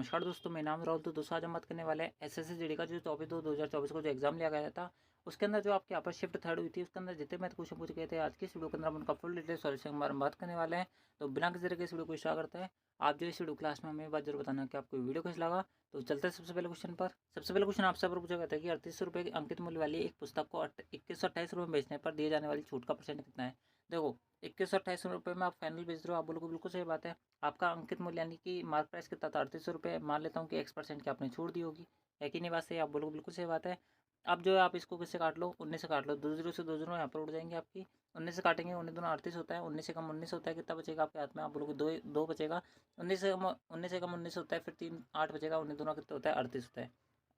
नमस्कार दोस्तों, मेरा नाम राहुल। तो दोस्तों आज हम बात करने वाले हैं एसएससी जीडी का जो 24/2/2024 को जो एग्जाम लिया गया था, उसके अंदर जो आपकी यहाँ पर शिफ्ट थर्ड हुई थी, उसके अंदर जितने मैथ क्वेश्चन पूछे गए थे आज की इस वीडियो के अंदर हम उनका फुल डिटेल सॉल्यूशन के बारे में बात करने वाले हैं। तो बिना किसी तरह के इस वीडियो को स्टार्ट करते हैं। आप जो इस वीडियो क्लास में हमें बात जरूर बताना कि आपको वीडियो कैसा लगा। तो चलते हैं सबसे पहले क्वेश्चन पर। सबसे पहले क्वेश्चन आपसे पर पूछा गया था कि 3800 रुपये की अंकित मूल्य वाली एक पुस्तक को 2128 रुपये में बेचने पर दिए जाने वाली छूट का परसेंट कितना है। देखो 2128 रुपये में आप फाइनल बेच रहे हो, आप बोलोगे बिल्कुल सही बात है। आपका अंकित मूल्य यानी कि मार्क प्राइस कितना था 3800 रुपये, मान लेता हूँ कि X% की आपने छोड़ दी होगी, है कि नहीं बात सही। आप बोलोगे बिल्कुल सही बात है। अब जो है आप इसको किससे काट लो, 19 से काट लो, 2 जीरो से 2 जीरो यहाँ पर उड़ जाएंगे आपकी। 19 से काटेंगे, 19 दूना 38 होता है, 19 से कम 19 होता है, कितना बचेगा आपके हाथ में, आप बोलोगे दो दो बचेगा। 19 से कम 19 होता है, फिर 3 8 बचेगा, 19 दूना कितना होता है 38 होता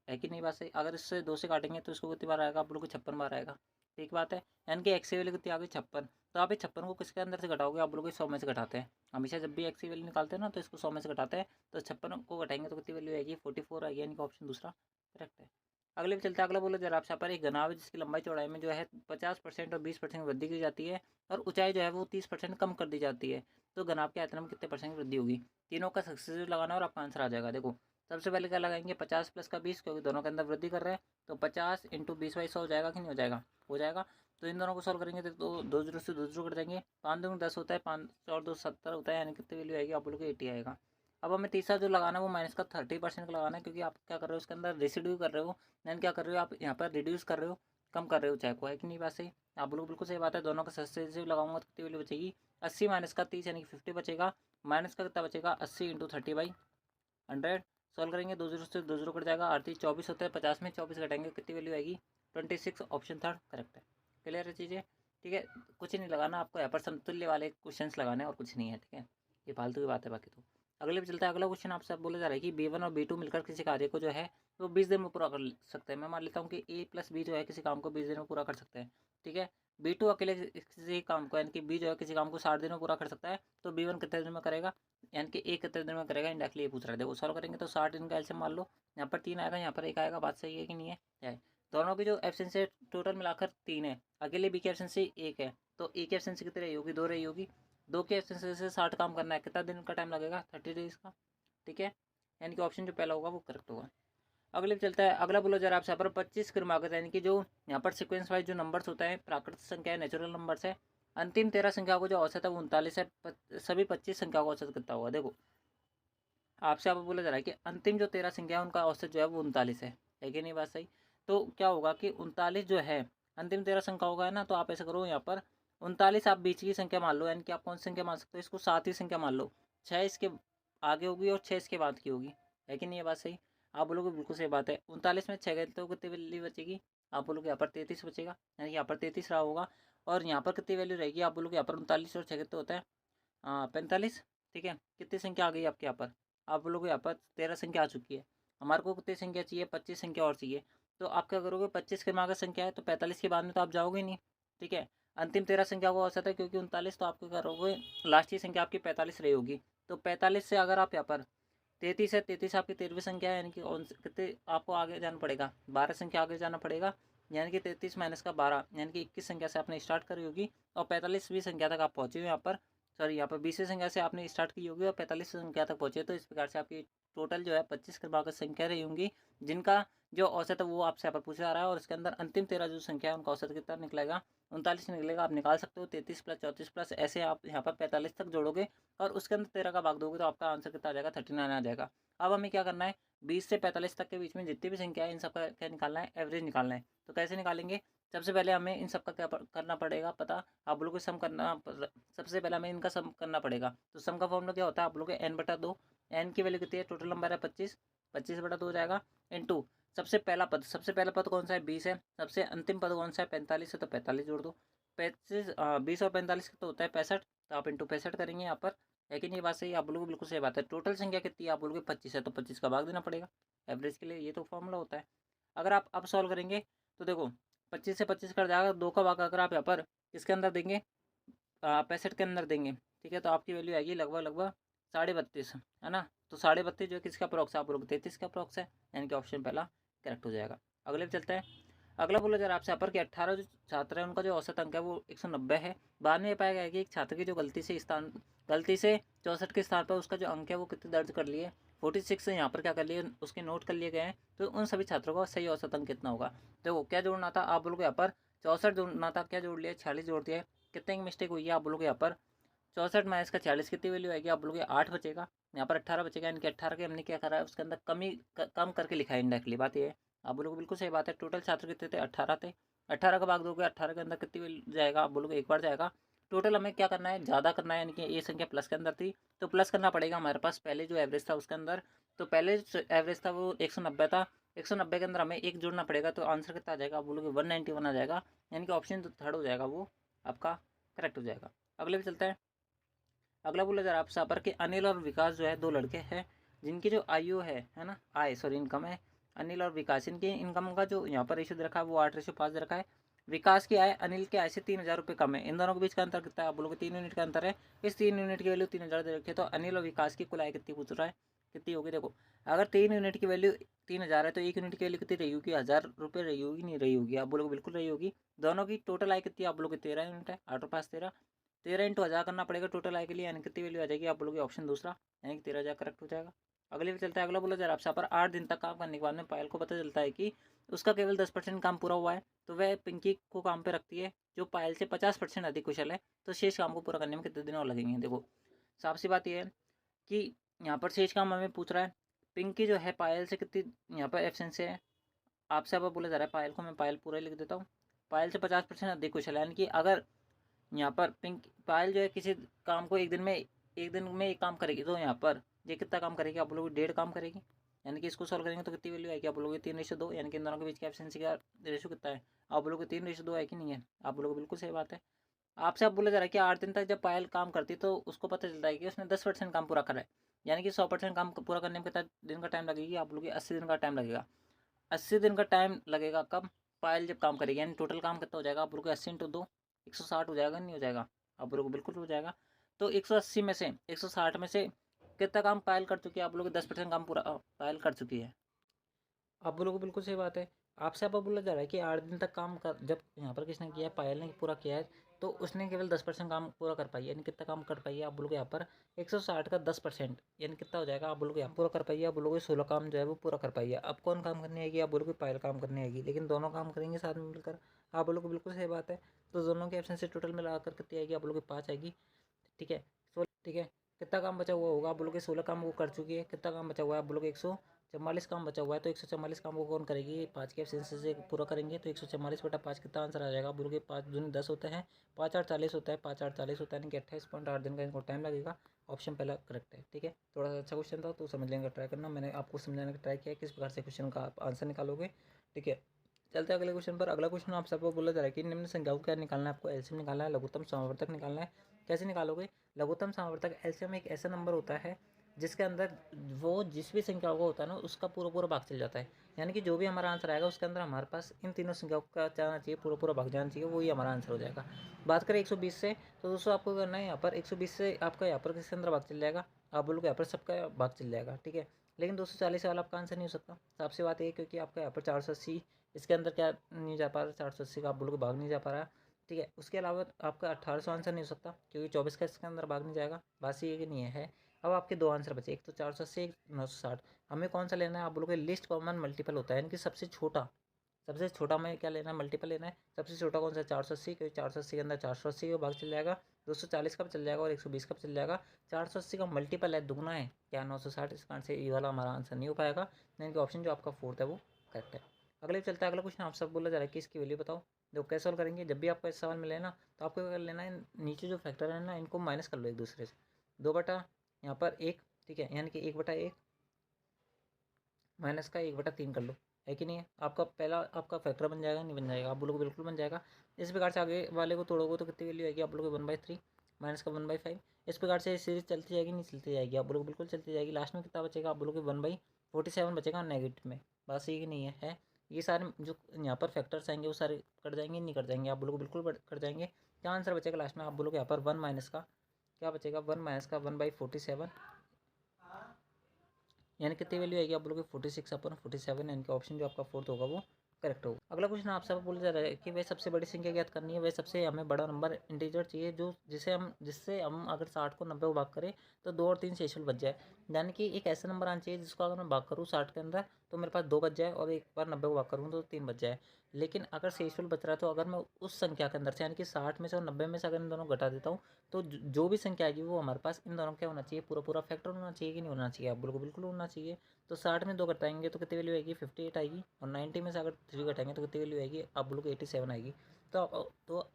है कि नहीं बात सही। अगर इससे 2 से काटेंगे तो इसको कितनी बार आएगा, आप बोलोगे 56 बार आएगा। ठीक बात है, यानी कि एक्स की वैल्यू कितनी आ गई 56। तो आप इस 56 को किसके अंदर से घटाओगे, आप बोलोगे 100 में से घटाते हैं। हमेशा जब भी एक्स की वैल्यू निकालते हैं ना तो इसको 100 में से घटाते हैं, तो 56 को घटाएंगे तो कितनी वैल्यू आएगी 44 आएगी, यानी कि ऑप्शन दूसरा करेक्ट है। अगले पे चलते हैं। अगला बोलो जरा आपसे, यहाँ पर एक घनाभ है जिसकी लंबाई चौड़ाई में जो है 50% और 20% वृद्धि की जाती है, और ऊंचाई जो है वो 30% कम कर दी जाती है। तो घनाभ के आयतन में कितने परसेंट की वृद्धि होगी। तीनों का सक्सेसिव लगाना और आपका आंसर आ जाएगा। देखो सबसे पहले क्या लगाएंगे, 50 प्लस का 20, क्योंकि दोनों के अंदर वृद्धि कर रहे हैं। तो 50 इंटू 20/100 हो जाएगा कि नहीं हो जाएगा, हो जाएगा। तो इन दोनों को सॉल्व करेंगे तो 2 जीरो से 2 जीरो कट जाएंगे, 5 दूनी 10 होता है, 5 और 2 70 होता है, यानी कितनी वैल्यू आएगी, आप बोलोगे 80 आएगा। अब हमें तीसरा जो लगाना है वो माइनस का 30% का लगाना है, क्योंकि आप क्या कर रहे हो इसके अंदर रेसिड्यू कर रहे हो, यानी क्या कर रहे हो आप यहाँ पर रिड्यूस कर रहे हो, कम कर रहे हो चाहे को, है कि नहीं बात सही। आप बोलोगे बिल्कुल सही बात है। दोनों का सक्सेसिव लगाऊंगा तो कितनी वैल्यू बचेगी, 80 माइनस का 30 यानी कि 50 बचेगा। माइनस का कितना बचेगा 80 इंटू 30/100। सॉल्व करेंगे 2 जीरो से 2 जीरो कट जाएगा, 38 24 होता है, 50 में 24 घटाएंगे कितनी वैल्यू आएगी 26, ऑप्शन थर्ड करेक्ट है। क्लियर है चीज़ें, ठीक है। कुछ नहीं लगाना आपको, यहाँ पर समतुल्य वाले क्वेश्चंस लगाने हैं और कुछ नहीं है, ठीक है। ये फालतू की बात है बाकी तो। अगले पे चलता है। अगला क्वेश्चन आपसे बोला जा रहा है कि B1 और B2 मिलकर किसी कार्य को जो है वो 20 दिन में पूरा कर सकते हैं। मैं मान लेता हूँ कि A प्लस B जो है किसी काम को 20 दिन में पूरा कर सकते हैं, ठीक है। B2 अकेले किसी काम को, यानी कि B जो है किसी काम को 60 दिन में पूरा कर सकता है, तो B1 कितने दिन में करेगा, यानी कि एक कितने दिन में करेगा, इंडायरेक्टली ये पूछ रहा है। देखो सॉल्व करेंगे तो 60 दिन का एलसीएम मान लो, यहाँ पर 3 आएगा, यहाँ पर 1 आएगा, बात सही है कि नहीं है। दोनों की जो एब्सेंस है टोटल मिलाकर 3 है, अकेले बी की एब्सेंसी 1 है, तो ए की एब्सेंसी कितनी रही होगी 2 रही होगी। 2 की एब्सेंसी से 60 काम करना है, कितना दिन का टाइम लगेगा 30 डेज का, ठीक है। यानी कि ऑप्शन जो पहला होगा वो करेक्ट होगा। अगले पे चलता है। अगला बोलो जरा आपसे, यहाँ पर 25 क्रमागत, यानी कि जो यहाँ पर सीक्वेंस वाइज जो नंबर्स होता है, प्राकृतिक संख्या है, नेचुरल नंबर्स है। अंतिम 13 संख्या को जो औसत है वो 39 है। सभी 25 संख्या का औसत कितना होगा। देखो आपसे आप बोला जा रहा है कि अंतिम जो 13 संख्या है उनका औसत जो है वो 39 है कि नहीं बात सही। तो क्या होगा कि 39 जो है अंतिम 13 संख्या होगा, है ना। तो आप ऐसा करो, यहाँ पर 39 आप बीच की संख्या मान लो, यानी कि आप कौन सी संख्या मान सकते हो, इसको 7वीं संख्या मान लो। 6 इसके आगे होगी और 6 इसके बाद की होगी, है कि नहीं ये बात सही। आप बोलोगे बिल्कुल सही बात है। 39 में 6 गए तो कितनी वैल्यू बचेगी, आप बोलोगे यहाँ पर 33 बचेगा, यानी कि यहाँ पर 33 रहा होगा। और यहाँ पर कितनी वैल्यू रहेगी, आप बोलोगे यहाँ पर 39 और 6 कितने होता है 45, ठीक है। कितनी संख्या आ गई आपके यहाँ पर, आप बोलोगे यहाँ पर 13 संख्या आ चुकी है। हमारे को कितनी संख्या चाहिए 25 संख्या और चाहिए। तो आप क्या करोगे, 25 के मार्ग संख्या है तो 45 के बाद में तो आप जाओगे नहीं, ठीक है। अंतिम 13 संख्या को औसत है, क्योंकि 39, तो आप क्या करोगे लास्ट की संख्या आपकी 45 रही होगी। तो 45 से अगर आप यहाँ पर 33 है, 33 आपकी 13वीं संख्या है, यानी कि कितने आपको आगे जाना पड़ेगा 12 संख्या आगे जाना पड़ेगा, यानी कि 33 माइनस का 12, यानी कि 21 संख्या से आपने स्टार्ट करी होगी और 45वीं संख्या तक आप पहुँचे हो यहाँ पर। सॉरी, यहाँ पर 20वीं संख्या से आपने स्टार्ट की होगी और 45वीं संख्या तक पहुँचे। तो इस प्रकार से आपकी टोटल जो है 25 क्रमागत संख्या रही होंगी, जिनका जो औसत है वो आपसे यहाँ पर पूछा जा रहा है। और इसके अंदर अंतिम 13 जो संख्या है उनका औसत कितना निकलेगा 39 निकलेगा। आप निकाल सकते हो 33 प्लस 34 प्लस ऐसे आप यहाँ पर 45 तक जोड़ोगे और उसके अंदर 13 का भाग दोगे तो आपका आंसर कितना आ जाएगा 39 आ जाएगा। अब हमें क्या करना है, 20 से 45 तक के बीच में जितनी भी संख्या है इन सबका क्या निकालना है, एवरेज निकालना है। तो कैसे निकालेंगे, सबसे पहले हमें इन सबका क्या करना पड़ेगा पता, आप लोगों को सम करना। सबसे पहले हमें इनका सम करना पड़ेगा। तो सम का फॉर्मूला क्या होता है, आप लोग n/2, n की वैल्यू कितनी है, टोटल नंबर है 25, 25/2 हो जाएगा इंटू सबसे पहला पद, सबसे पहला पद कौन सा है 20 है, सबसे अंतिम पद कौन सा है 45 है, तो 45 जोड़ दो। 25 20 और 45 तो होता है 65, तो आप इंटू 65 करेंगे यहाँ पर, लेकिन ये बात सही आप बोलोगे बिल्कुल सही बात है। टोटल संख्या कितनी है, आप बोलोगे 25 है, तो 25 का भाग देना पड़ेगा एवरेज के लिए, ये तो फॉर्मूला होता है। अगर आप अब सॉल्व करेंगे तो देखो 25 से 25 कर जाएगा, 2 का भाग अगर आप यहाँ पर किसके अंदर देंगे 65 के अंदर देंगे, ठीक है। तो आपकी वैल्यू आएगी लगभग लगभग 32.5, है ना। तो 32.5 जो है किसका अप्रॉक्स है, आप बोलोगे 33 का अप्रॉक्स है, यानी कि ऑप्शन पहला करेक्ट हो जाएगा। अगले पे चलते हैं। अगला बोला जरा आपसे यहाँ पर कि 18 जो छात्र है उनका जो औसत अंक है वो 190 है। बाद में ये पाया गया कि एक छात्र की जो गलती से 64 के स्थान पर उसका जो अंक है वो कितने दर्ज कर लिए 46 यहाँ पर क्या कर लिए, उसके नोट कर लिए गए हैं। तो उन सभी छात्रों का सही औसत अंक कितना होगा। तो क्या जोड़ना था आप बोलोगे यहाँ पर 64 जोड़ना था, क्या जोड़ लिया 46 जोड़ दिया है। कितने की मिस्टेक हुई है आप बोलोगे यहाँ पर 64 माइनस का 46 कितनी वैल्यू आएगी आप बोलोगे 8 बचेगा। यहाँ पर 18 बचेगा, यानी कि 18 के हमने क्या करा है उसके अंदर कम करके लिखा है इंडायरेक्टली। बात ये है आप बोलोगे बिल्कुल सही बात है। टोटल छात्र कितने थे 18 थे, 18 का भाग दोगे 18 के अंदर कितनी वैल्यू जाएगा आप बोलोगे एक बार जाएगा। टोटल हमें क्या करना है ज़्यादा करना है, यानी कि ये संख्या प्लस के अंदर थी तो प्लस करना पड़ेगा हमारे पास पहले जो एवरेज था उसके अंदर। तो पहले जो एवरेज था वो 190 था, 190 के अंदर हमें एक जोड़ना पड़ेगा तो आंसर कितना आ जाएगा आप बोलोगे 191 आ जाएगा, यानी कि ऑप्शन जो थर्ड हो जाएगा वो आपका करेक्ट हो जाएगा। अगले पे चलते हैं। अगला बोला जा रहा है आपसे यहाँ पर कि अनिल और विकास जो है दो लड़के हैं जिनकी जो आयु है ना, आय सॉरी इनकम है। अनिल और विकास इनकी इनकम का जो यहाँ पर रेशियो दे रखा है वो 8:5 रखा है। विकास की आय अनिल की आय से 3,000 रुपये कम है। इन दोनों के बीच का अंतर कितना है आप बोलोगे 3 यूनिट का अंतर है। इस 3 यूनिट की वैल्यू 3,000 दे रखी है, तो अनिल और विकास की कुल आय कितनी पूछ रहा है, कितनी होगी। देखो अगर 3 यूनिट की वैल्यू 3,000 है तो 1 यूनिट की वैल्यू कितनी रही होगी, 1,000 रुपये रही होगी नहीं रही होगी आप बोलोगे बिल्कुल रही होगी। दोनों की टोटल आय कितनी आप बोलोगे 13 यूनिट है, 8 और 5 13, 13 इंटू 1,000 करना पड़ेगा टोटल आय के लिए, यानी कितनी वैल्यू आ जाएगी आप बोलोगे ऑप्शन दूसरा, यानी कि 13,000 करेक्ट हो जाएगा। अगले पे चलता है। अगला बोला जा रहा है आपसे पर 8 दिन तक काम करने के बाद में पायल को पता चलता है कि उसका केवल 10% काम पूरा हुआ है, तो वह पिंकी को काम पे रखती है जो पायल से 50% अधिक कुशल है। तो शेष काम को पूरा करने में कितने दिन और लगेंगे। देखो साफ सी बात यह है कि यहाँ पर शेष काम हमें पूछ रहा है, पिंकी जो है पायल से कितनी यहाँ पर एब्सेंस है। आपसे अब बोला जा रहा है पायल को, मैं पायल पूरा लिख देता हूँ। पायल से 50% अधिक कुशल है, यानी कि अगर यहाँ पर पायल जो है किसी काम को एक दिन में एक काम करेगी तो यहाँ पर ये कितना काम करेगी आप लोग 1.5 काम करेगी, यानी कि इसको सॉल्व करेंगे तो कितनी वैल्यू आएगी आप लोग 3:2, यानी कि इन दोनों के बीच की एफिशिएंसी का रेशो कितना है आप लोग 3:2 है कि नहीं है। आप लोग बिल्कुल सही बात है। आपसे आप बोला जा रहा है कि 8 दिन तक जब पायल काम करती है तो उसको पता चलता है कि उसने 10% काम पूरा करा है, यानी कि 100% काम पूरा करने में कितना दिन का टाइम लगेगी आप लोग 80 दिन का टाइम लगेगा। 80 दिन का टाइम लगेगा कब, पायल जब काम करेगी, यानी टोटल काम कितना हो जाएगा आप लोग 80 × 2 160 हो जाएगा नहीं हो जाएगा आप लोग बिल्कुल हो जाएगा। तो 180 में से 160 में से कितना काम पायल कर चुकी है आप लोग 10% काम पूरा पायल कर चुकी है। आप बोलोगे बिल्कुल सही बात है। आपसे अब बोला जा रहा है कि 8 दिन तक काम कर जब यहाँ पर किसने किया है पायल ने पूरा किया है तो उसने केवल 10% काम पूरा कर पाई है, यानी कितना काम कर पाई है आप बोलोगे यहाँ पर 160 का 10%, यानी कितना हो जाएगा आप बोलोगे यहाँ पूरा कर पाई है। आप बोलोगे 16 काम जो है वो पूरा कर पाई है। अब कौन काम करने आएगी आप बोलोगे पायल काम करने आएगी, लेकिन दोनों काम करेंगे साथ में मिलकर। आप बोलोगे बिल्कुल सही बात है। तो दोनों के एब्सेंस से टोटल मिलाकर कितनी आएगी आप बोलोगे 5 आएगी। ठीक है 16, ठीक है कितना काम बचा हुआ होगा आप बोलोगे 16 काम वो कर चुकी है। कितना काम बचा हुआ है आप बोलोगे 144 काम बचा हुआ है। तो 144 काम को कौन करेगी 5 के एब्सेंस से पूरा करेंगे, तो 144/5 कितना आंसर आ जाएगा आप बोलोगे 5 दूनी 10 होता है, 5 8 40 होता है, 5 8 40 होता है, यानी कि 28.8 दिन का इनको टाइम लगेगा। ऑप्शन पहला करेक्ट है। ठीक है थोड़ा सा अच्छा क्वेश्चन था तो समझ लेने का ट्राई करना, मैंने आपको समझाने का ट्राई किया किस प्रकार से क्वेश्चन का आप आंसर निकालोगे। ठीक है चलते हैं अगले क्वेश्चन पर। अगला क्वेश्चन आप सबको बोला जा रहा है कि निम्न संख्याओं को क्या निकालना है, आपको एलसीएम निकालना है, लघुत्तम समावर्तक निकालना है। कैसे निकालोगे, लघुत्तम समावर्तक एलसीएम एक ऐसा नंबर होता है जिसके अंदर वो जिस भी संख्या का होता है ना उसका पूरा पूरा भाग चल जाता है, यानी कि जो भी हमारा आंसर आएगा उसके अंदर हमारे पास इन तीनों संख्याओं का जाना चाहिए, पूरा पूरा भाग जाना चाहिए, वही हमारा आंसर हो जाएगा। बात करें 120 से तो दोस्तों आपको करना है यहाँ पर 120 से आपका यहाँ पर किसके अंदर भाग चल जाएगा आप बोलोगे यहाँ पर सबका भाग चल जाएगा। ठीक है लेकिन 240 वाला आपका आंसर नहीं हो सकता। साफ सी बात है क्योंकि आपका यहाँ पर 480 इसके अंदर क्या नहीं जा पा रहा, 480 का आप बोलोगे भाग नहीं जा पा रहा। ठीक है उसके अलावा आपका 1800 आंसर नहीं हो सकता क्योंकि 24 का इसके अंदर भाग नहीं जाएगा। बात ये कि नहीं है। अब आपके दो आंसर बचे, एक तो 480 एक 960। हमें कौन सा लेना है आप बोलोगे लिस्ट कॉमन मल्टीपल होता है, यानी कि सबसे छोटा में क्या लेना है मल्टीपल लेना है। सबसे छोटा कौन सा 480 क्योंकि 480 के अंदर 480 का भाग चल जाएगा, 240 का भी चल जाएगा और 120 का भी चल जाएगा। 480 का मल्टीपल है दुगना है क्या 960, इस कारण से ये वाला हमारा आंसर नहीं हो पाएगा, यानी कि ऑप्शन जो आपका फोर्थ है वो करेक्ट है। अगले चलता है। अगला क्वेश्चन आप सब बोला जा रहा है कि इसकी वैल्यू बताओ। देखो कैसे सॉल्व करेंगे, जब भी आपको इस सवाल मिले ना तो आपको क्या कर लेना है नीचे जो फैक्टर है ना इनको माइनस कर लो एक दूसरे से। 2 यहाँ पर 1, ठीक है यानी कि 1/1 माइनस का 1/3 कर लो, है कि नहीं है। आपका पहला आपका फैक्टर बन जाएगा नहीं बन जाएगा आप बोलोगे बिल्कुल बन जाएगा। इस प्रकार से आगे वाले को तोड़ोगे तो कितनी वैल्यू आएगी आप बोलोगे 1/3 माइनस का 1/5। इस प्रकार से सीरीज चलती जाएगी नहीं चलती जाएगी आप बोलोगे बिल्कुल चलती जाएगी। लास्ट में कितना बचेगा आप बोलोगे 1/47 बचेगा नेगेटिव में। बस ये नहीं है ये सारे जो यहाँ पर फैक्टर्स आएंगे वो सारे कट जाएंगे नहीं कट जाएंगे आप बोलोगे बिल्कुल कट जाएंगे। क्या आंसर बचेगा लास्ट में आप बोलोगे यहाँ पर 1 माइनस का क्या बचेगा 1 माइनस का 1/47, यानी कितनी वैल्यू आएगी आप बोलोगे 46/47, यानी कि ऑप्शन जो आपका फोर्थ होगा वो करेक्ट होगा। अगला क्वेश्चन आपसे बोला जा रहा है कि वह सबसे बड़ी संख्या ज्ञात करनी है, वह सबसे हमें बड़ा नंबर इंटीजर चाहिए जो जिससे हम अगर 60 को 90 को भाग करें तो 2 और 3 शेषफल बच जाए। यानी कि एक ऐसा नंबर आना चाहिए जिसको अगर मैं भाग करूँ 60 के अंदर तो मेरे पास 2 बच जाए, और एक बार 90 को भाग करूँ तो 3 बच जाए। लेकिन अगर शेषफल बच रहा है तो अगर मैं उस संख्या के अंदर से यानी कि 60 में से और 90 में से अगर इन दोनों घटा देता हूँ तो जो भी संख्या आएगी वो हमारे पास इन दोनों क्या होना चाहिए, पूरा पूरा फैक्टर होना चाहिए कि नहीं होना चाहिए। आप बिल्कुल बिल्कुल होना चाहिए। तो 60 में 2 घटाएंगे तो कितनी वैल्यू आएगी, 58 आएगी, और 90 में से अगर 3 घटाएंगे तो कितनी वैल्यू आएगी, आप बोलोगे 87 आएगी। तो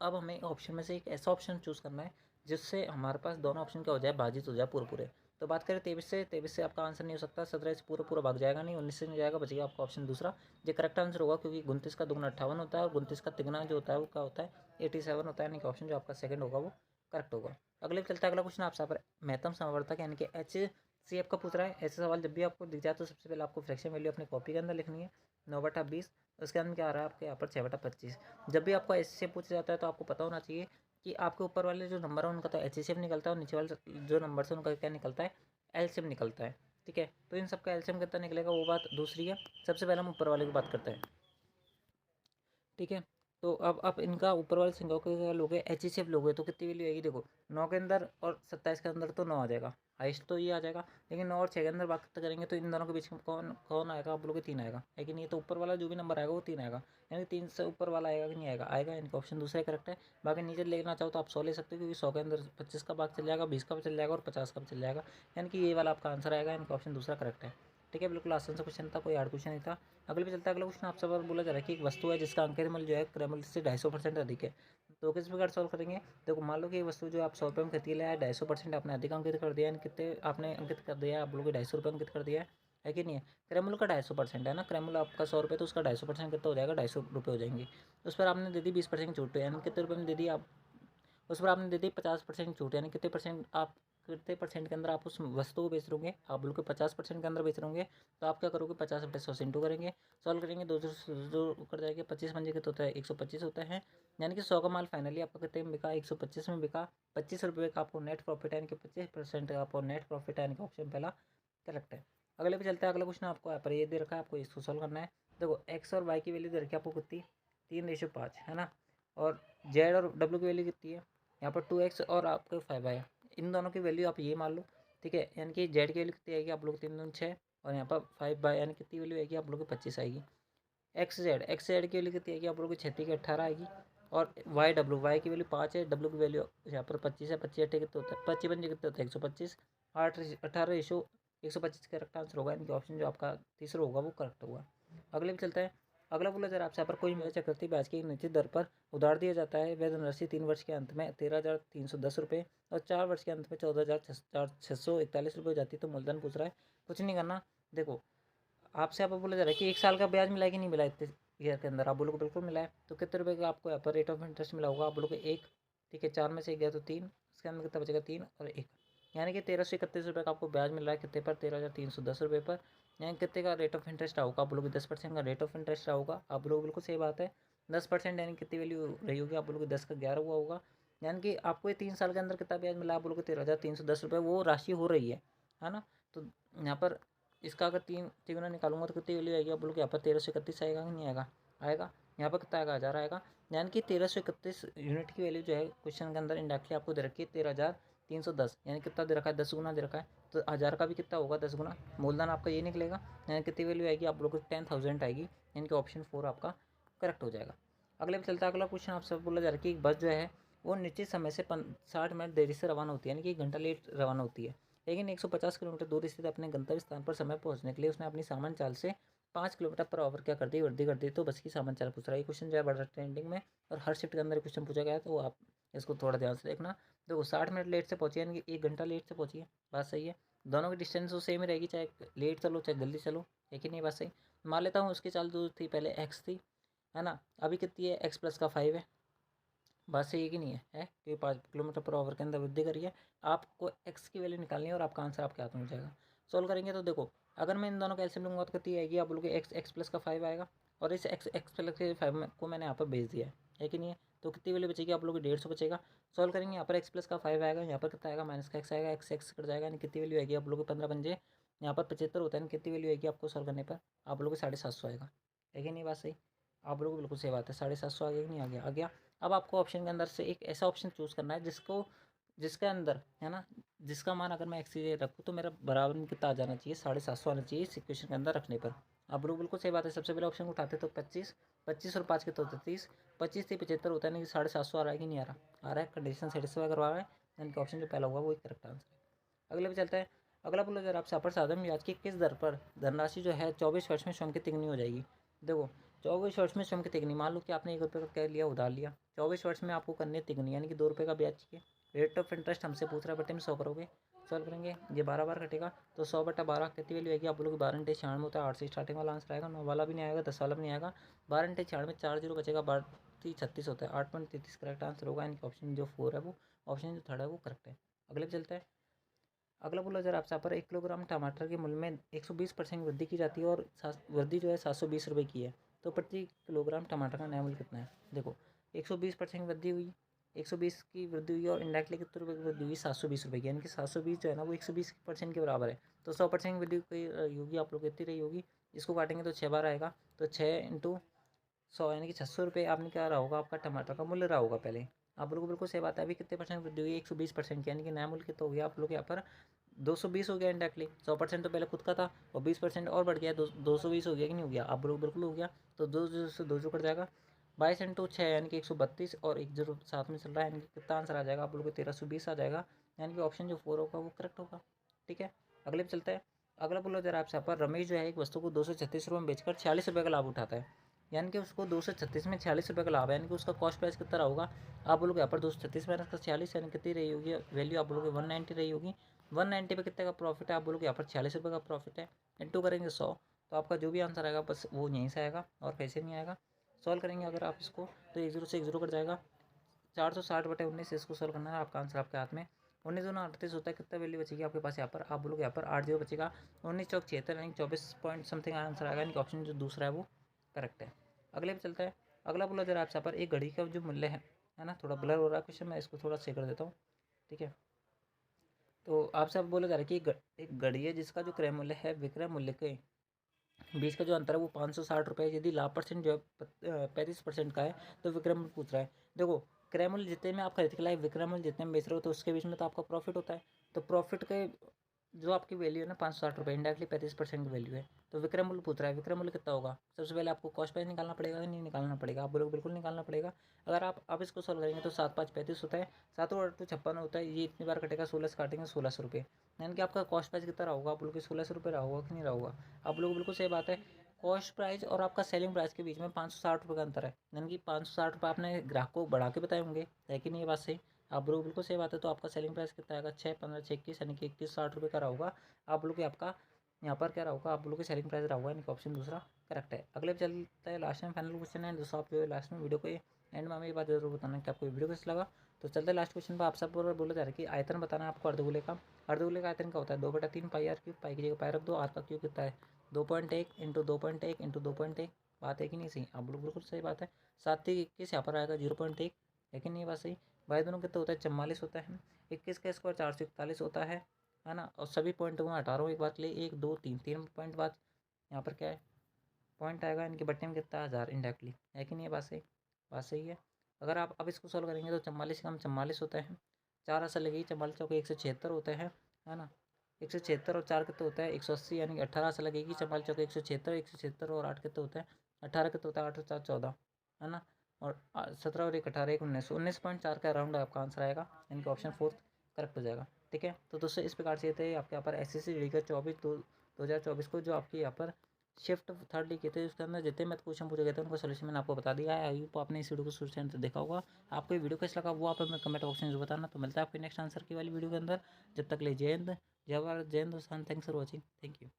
अब हमें ऑप्शन में से एक ऐसा ऑप्शन चूज़ करना है जिससे हमारे पास दोनों ऑप्शन क्या हो जाए, भाजित हो जाए पूरे पूरे। तो बात करें 23 से आपका आंसर नहीं हो सकता, 17 से पूरा पूरा भाग जाएगा नहीं, 19 से नहीं जाएगा, बचेगा आपका ऑप्शन दूसरा। ये करेक्ट आंसर होगा, क्योंकि 29 का दुगुना 58 होता है और 29 का तिगुना जो होता है वो क्या होता है, 87 होता है। यानी कि ऑप्शन जो आपका सेकंड होगा वो करेक्ट होगा। अगले चलता है अगला क्वेश्चन आपसे पर महत्तम समवर्तक यानी कि HCF का पूछ रहा है। ऐसे सवाल जब भी आपको दिख जाए तो सबसे पहले आपको फ्रैक्शन वैल्यू अपनी कॉपी के अंदर लिखनी है, 9/20। उसके अंदर क्या आ रहा है आपके यहाँ पर 6/25। जब भी आपको ऐसे पूछा जाता है तो आपको पता होना चाहिए कि आपके ऊपर वाले जो नंबर है उनका तो HCF निकलता है और नीचे वाले जो नंबर है उनका क्या निकलता है, LCM निकलता है। ठीक है, तो इन सबका LCM कितना निकलेगा वो बात दूसरी है। सबसे पहले हम ऊपर वाले की बात करते हैं। ठीक है, तो अब आप इनका ऊपर वाले संख्याओं के क्या लोगे, HCF लोगे तो कितनी वैल्यू आएगी, देखो 9 के अंदर और 27 के अंदर तो 9 आ जाएगा, हाइस्ट तो ये आ जाएगा। लेकिन 9 और 6 के अंदर बात करेंगे तो इन दोनों के बीच में कौन कौन आएगा, आप बोलोगे 3 आएगा, है कि नहीं। तो ऊपर वाला जो भी नंबर आएगा वो 3 आएगा, यानी 3 से ऊपर वाला आएगा कि नहीं आएगा, आएगा। इनका ऑप्शन दूसरा ही करेक्ट है। बाकी नीचे लेना चाहो तो आप 100 ले सकते हो, क्योंकि 100 के अंदर 25 का भाग चल जाएगा, 20 का भी चल जाएगा और 50 का भी चल जाएगा, यानी कि ये वाला आपका आंसर आएगा। इनका ऑप्शन दूसरा करेक्ट है। ठीक है, बिल्कुल आसान सा क्वेश्चन था, कोई हार्ड क्वेश्चन नहीं था। अगले पे चलता है अगला क्वेश्चन आपसे बोला जा रहा है कि एक वस्तु है जिसका अंकीय मूल्य जो है क्रय मूल्य से 250% अधिक है। तो किस प्रकार सॉल्व करेंगे, देखो मान लो कि ये वस्तु जो आप 100 रुपये में खरीद लिया है, 250% आपने अधिक अंकित कर दिया है, कितने आपने अंकित कर दिया है, आप लोग 250 रुपये अंकित कर दिया है कि नहीं है। क्रय मूल्य का 250% है ना, क्रय मूल्य आपका 100 रुपये, तो उसका 250% कितना हो जाएगा, 250 रुपये हो जाएंगे। उस पर आपने दे दी 20% छूट, यानी कितने रुपये में दे दी आप, उस पर आपने दे दी 50% छूट, यानी कितने परसेंट आप, कितने परसेंट के अंदर आप उस वस्तु को बेच रहोगे, आप बिल्कुल 50% के अंदर बेच रहोगे। तो आप क्या करोगे, 50/100 से इंटू करेंगे, सॉल्व करेंगे, दो जो कर जाएगा, 25 पंजे कितना होता है, 125 होता है। यानी कि 100 का माल फाइनली आपका कितने में बिका, 125 में बिका, 25 रुपये का आपको नेट प्रॉफिट है, यानी कि 25% का आपको नेट प्रॉफिट है, यानी कि ऑप्शन पहला करेक्ट है। अगले पे चलता है, अगला क्वेश्चन आपको यहाँ पर ये दे रखा है, आपको इसको सॉल्व करना है। देखो एक्स और वाई की वैल्यू दे रखी है आपको कितनी, 3:5 है ना, और जेड और डब्ल्यू की वैल्यू कितनी है, यहाँ पर 2x और आपके 5 आया। इन दोनों की वैल्यू आप ये मान लो। ठीक है, यानी कि जेड की वैल्यू कितनी आएगी, आप लोग 3×2 = 6, और यहाँ पर 5 यानी कितनी वैल्यू आएगी, आप लोग की 25 आएगी। एक्स जेड की वैल्यू कितनी आएगी, आप लोग की 36 की 18 आएगी। और वाई की वैल्यू 5 है, डब्ल्यू की वैल्यू यहाँ पर 25 है, 25 कितने होता है, 25 कितने होता है, 125, 18:125 करेक्ट आंसर होगा। इनके ऑप्शन जो आपका तीसरा होगा वो करेक्ट होगा। अगले भी चलता है, अगला बोला जरा आपसे यहाँ पर कोई चक्रवर्ती ब्याज की एक निश्चित दर पर उधार दिया जाता है, वह धनराशि 3 वर्ष के अंत में 13,310 रुपये और 4 वर्ष के अंत में 14,641 रुपये हो जाती है। तो मूलधन पूछ रहा है, कुछ नहीं करना। देखो आपसे यहाँ पर बोला जा रहा है कि 1 साल का ब्याज मिला है कि नहीं मिला इतने ईयर के अंदर, आप बोलोगे बिल्कुल मिला है। तो कितने रुपये का आपको यहाँ पर रेट ऑफ इंटरेस्ट मिला होगा, आप बोलोगे 1। ठीक है, 4 में से 1 गया तो 3, उसके अंदर कितना बचेगा, 3 और 1, यानी कि 1331 रुपये का आपको ब्याज मिल रहा है, कितने पर, 13,310 रुपये पर। यानी कितने का रेट ऑफ इंटरेस्ट होगा, आप बोलोगे 10% का रेट ऑफ इंटरेस्ट होगा, आप बोलोगे बिल्कुल सही बात है। 10% यानी कितनी वैल्यू रही होगी, आप बोलोगे 10 का 11 हुआ होगा। यानी कि आपको ये 3 साल के अंदर कितना ब्याज मिला, आप बोलोगे 13,310 रुपये, वो राशि हो रही है ना। तो यहाँ पर इसका अगर 3 तिगुना निकालूंगा तो कितनी वैल्यू आएगी, आप बोलोगे यहाँ पर 1331 आएगा कि नहीं आएगा, आएगा। यहाँ पर कितना आएगा, 1000 आएगा। यानी कि 1331 यूनिट की वैल्यू जो है क्वेश्चन के अंदर इंडायरेक्टली आपको दे रखी है 13,310, यानी कितना दे रखा है, 10 गुना दे रखा है। तो 1000 का भी कितना होगा, 10 गुना, मूलधन आपका ये निकलेगा। यानी कितनी वैल्यू आएगी, आप लोग 10,000 आएगी, यानी कि ऑप्शन 4 आपका करेक्ट हो जाएगा। अगले पे चलता है अगला क्वेश्चन आपसे बोला जा रहा है कि एक बस जो है वो निश्चित समय से 60 मिनट देरी से रवाना होती है, यानी कि 1 घंटा लेट रवाना होती है। लेकिन 150 किलोमीटर दूर स्थित अपने गंतव्य स्थान पर समय पहुंचने के लिए उसने अपनी सामान्य चाल से 5 किलोमीटर पर आवर क्या कर दी, वृद्धि कर दी। तो बस की सामान्य चाल पूछ रहा है। ये क्वेश्चन जो है बड़ा ट्रेंडिंग में और हर शिफ्ट के अंदर क्वेश्चन पूछा गया है, तो आप इसको थोड़ा ध्यान से देखना। देखो 60 मिनट लेट से पहुंची, यानी कि 1 घंटा लेट से पहुंची है, बात सही है। दोनों की डिस्टेंस तो सेम ही रहेगी, चाहे लेट चलो चाहे जल्दी चलो, एक ही नहीं, बात सही। मान लेता हूँ उसकी चाल जो थी पहले एक्स थी, है ना, अभी कितनी है, x+5 है, बात सही है कि नहीं है कि 5 किलोमीटर पर आवर के अंदर वृद्धि करी है। आपको एक्स की वैल्यू निकालनी है और आपका आंसर आपके हाथ में हो जाएगा। सॉल्व करेंगे तो देखो अगर मैं इन दोनों का एलसीएम लूँगा तो कितनी आएगी, आप बोलोगे x+5 आएगा, और इस x+5 को मैंने यहाँ पर भेज दिया है कि नहीं है। तो कितनी वैल्यू बचेगी, आप लोग 150 बचेगा। सॉल्व करेंगे, यहाँ पर x+5 आएगा, यहाँ पर कितना आएगा, -x आएगा, x कट जाएगा, यानी कितनी वैल्यू आएगी, आप लोग 15 पंजे यहाँ पर 75 होता है, कितनी वैल्यू आएगी आपको सॉल्व करने पर, आप लोग 750 आएगा, है कि नहीं, बात सही। आप लोगों को बिल्कुल सही बात है, 750 आ गया कि नहीं आ गया, आ गया। अब आपको ऑप्शन के अंदर से एक ऐसा ऑप्शन चूज़ करना है जिसके अंदर है ना, जिसका मान अगर मैं एक्स रखूँ तो मेरा बराबर में कितना आ जाना चाहिए, 750 आना चाहिए इस इक्वेशन के अंदर रखने पर। आप लोग बिल्कुल सही बात है। सबसे पहले ऑप्शन को उठाते तो 25, 25 और 5 कितना होता है 30, 25 से 75 होता है, नहीं कि 750 आ रहा है कि नहीं आ रहा, आ रहा है, कंडीशन सेटिस्फाई करवा रहा है, यानी कि ऑप्शन जो पहला होगा वो एक करेक्ट आंसर है। अगले पे चलता है। अगला बोला जरा आपसे अपर साधन ब्याज की किस दर पर धनराशि जो है 24 वर्ष में स्वयं की तिगनी हो जाएगी। देखो 24 वर्ष में स्वयं की तिगनी, मान लो कि आपने 1 रुपये का क्या लिया, उधार लिया, 24 वर्ष में आपको करनी है तिगनी, यानी कि 2 रुपये का ब्याज चाहिए। रेट ऑफ इंटरेस्ट हमसे पूछ रहा है, बटे में 100 करोगे, सॉल्व करेंगे, ये 12 बार कटेगा तो 100/12 कितनी वैल्यू आएगी, आप बोलोगे 12×96 होता है, 8 से स्टार्टिंग वाला आंसर आएगा, 9 वाला भी नहीं आएगा, 10 वाला भी नहीं आएगा, 12×96 4 जीरो बचेगा, 32×36 होता है, 8.33 करेक्ट आंसर होगा, यानी कि ऑप्शन जो 4 है वो, ऑप्शन जो थर्ड है वो करेक्ट है। अगले पे चलता है। अगला बोला जरा आपसे, यहाँ पर 1 किलोग्राम टमाटर के मूल्य में 120% वृद्धि की जाती है और वृद्धि जो है 720 रुपये की है, तो प्रति किलोग्राम टमाटर का नया मूल्य कितना है। देखो 120% वृद्धि हुई, 120 की वृद्धि हुई और इंडायरेक्टली कितने रुपये की वृद्धि हुई, 720 रुपये की, यानी कि 720 जो है ना वो 120% के बराबर है। तो 100% वृद्धि होगी आप लोग कितनी रही होगी, इसको काटेंगे तो 6 बार आएगा, तो 6 × 100 यानी कि 600 रुपये आपने क्या रहा होगा, आपका टमाटर का मूल्य रहा होगा पहले। आप लोगों को बिल्कुल सही बात है। अभी कितने परसेंट वृद्धि हुई, 120% की, यानी कि नया मूल्य कितना हो गया आप लोग यहाँ पर 220 हो गया इंडायरेक्टली। 100% तो पहले खुद का था और 20% और बढ़ गया, 220 हो गया कि नहीं हो गया, आप लोग बिल्कुल हो गया। तो 2 से 2 कट जाएगा, 22×6 यानी कि 132 और 1 0 साथ में चल रहा है, यानी कि कितना आंसर आ जाएगा आप लोग को 1320 आ जाएगा, यानी कि ऑप्शन जो 4 होगा वो करेक्ट होगा। ठीक है, अगले पे चलता है। अगला बोलो जरा आपसे, पर रमेश जो है एक वस्तु को 236 रुपये में बेचकर 46 रुपये का लाभ उठाता है, यानी कि उसको 236 में 46 रुपये का लाभ है, यानी कि उसका कॉस्ट प्राइस कितना होगा। आप बोलोगे यहाँ पर 236 माइनस का 46 यानी कितनी रही होगी वैल्यू, आप बोलोगे 190 रही होगी। 190 पे कितने का प्रॉफिट है, आप बोलोगे यहाँ पर 46 रुपये का प्रॉफिट है, इंटू करेंगे 100, तो आपका जो भी आंसर आएगा बस वो यहीं से आएगा और कैसे नहीं आएगा। सॉल्व करेंगे अगर आप इसको तो 1 0 से 1 0 कट जाएगा, 460/19 इसको सॉल्व करना है, आपका आंसर आपके हाथ में। 19 दूना 38 होता है, कितना वैल्यू बचेगी आपके पास यहाँ पर, आप बोलोगे यहाँ पर 8 0 बचेगा, 19 चौक 76 यानी 24 पॉइंट समथिंग आंसर आएगा, यानी कि ऑप्शन जो दूसरा है वो करेक्ट है। अगले पे चलता है। अगला बोला जरा आपसे, यहाँ पर एक घड़ी का जो मूल्य है ना, थोड़ा ब्लर हो रहा है क्वेश्चन, मैं इसको थोड़ा से कर देता हूँ। ठीक है, तो आपसे अब बोला जा रहा है कि एक घड़ी है जिसका जो क्रय मूल्य है विक्रय मूल्य के बीच का जो अंतर है वो 560 रुपये है। यदि लाभ परसेंट जो है 35% का है तो विक्रय मूल्य पूछ रहा है। देखो क्रय मूल्य जितने में आप खरीद के लाए, विक्रय मूल्य जितने में बेच रहे हो, तो उसके बीच में तो आपका प्रॉफिट होता है। तो प्रॉफिट के जो आपकी वैल्यू है ना 560 रुपये, इंडायरेक्टली 35% की वैल्यू है। तो विक्रय मूल्य पूछ रहा है, विक्रय मूल्य कितना होगा। सबसे पहले आपको कॉस्ट प्राइस निकालना पड़ेगा कि नहीं निकालना पड़ेगा, आप बोलोगे बिल्कुल निकालना पड़ेगा। अगर आप इसको सॉल्व करेंगे तो 7 5 35 होता है, 7 और 8 56 होता है, ये इतनी बार कटेगा, 16 से काटेंगे 1600 रुपये, यानी कि आपका कॉस्ट प्राइस कितना रहा होगा, आप बोलोगे 1600 रुपये रहा होगा कि नहीं रहा होगा। आप लोग बिल्कुल सही बात है। कॉस्ट प्राइस और आपका सेलिंग प्राइस के बीच में 560 रुपये का अंतर है, यानी कि 560 रुपये आपने ग्राहक को बढ़ा के बताए होंगे, है कि नहीं ये बात सही। आप लोग बिल्कुल सही बात है। तो आपका सेलिंग प्राइस कितना आएगा, 6 15 6 21 यानी कि 2160 रुपये का रहा होगा। आप लोग आपका यहाँ पर क्या रहा होगा, आप लोगों की सेलिंग प्राइस रहा होगा, यानी कि ऑप्शन दूसरा करेक्ट है। अगले पे चलता है लास्ट में फाइनल क्वेश्चन है दोस्तों, आप लास्ट में वीडियो को एंड में हमें ये बात जरूर बताना कि आपको वीडियो कैसा लगा। तो चलते लास्ट क्वेश्चन पर, आप सब बोला जा रहा है कि आयतन बताना है आपको अर्धगोले का। अर्धगोले का आयतन क्या होता है, 2/3 पाई आर क्यूब, पाई की जगह पाई रख दो, आर का क्यूब कितना है 2.1 × 2.1 × 2.1, बात है कि नहीं सही, आप लोग बिल्कुल सही बात है। 7 21 यहाँ पर आएगा 0.1, लेकिन ये बात सही। भाई दोनों कितना होता है 44 होता है, 21 का स्क्वायर 441 होता है ना। और सभी पॉइंट को मैं हटा रहा हूँ एक बात के लिए, 1 2 3 3 पॉइंट बाद यहाँ पर क्या है पॉइंट आएगा, इनके बट्टे में कितना 1000 इंडायरेक्टली, है कि नहीं ये बात सही, बात सही है। अगर आप अब इसको सॉल्व करेंगे तो 44 कम 44 होता है, 4 असर लगेगी, 44 चौके 176 होता है ना। 176 और 4 कितना होता है 180, यानी कि 18 असर लगेगी, 44 चौके 176, 176 और 8 कितना होता है 18 कितना होता है 8 और 4 14, है ना। और 17 और 1 18 1 19, 19.4 का अराउंड आपका आंसर आएगा, यानी कि ऑप्शन 4 करेक्ट हो जाएगा। ठीक है, तो दोस्तों इस प्रकार से ये थे आपके यहाँ पर SSC जी का 2024 को जो आपके यहाँ पर शिफ्ट थर्ड लिखे थे, उसके अंदर जितने मैथ क्वेश्चन पूछे गए थे उनका सोल्यूशन मैंने आपको बता दिया है। आई होप आपने इस वीडियो को शुरू से अंत तक देखा होगा। आपको ये वीडियो कैसा लगा वो आप हमें कमेंट बॉक्स में बताना। तो मिलता है आपके नेक्स्ट आंसर की वाली वीडियो के अंदर, जब तक ले जय हिंद, जय भारत, जय Hindustan. Thanks for watching, thank you.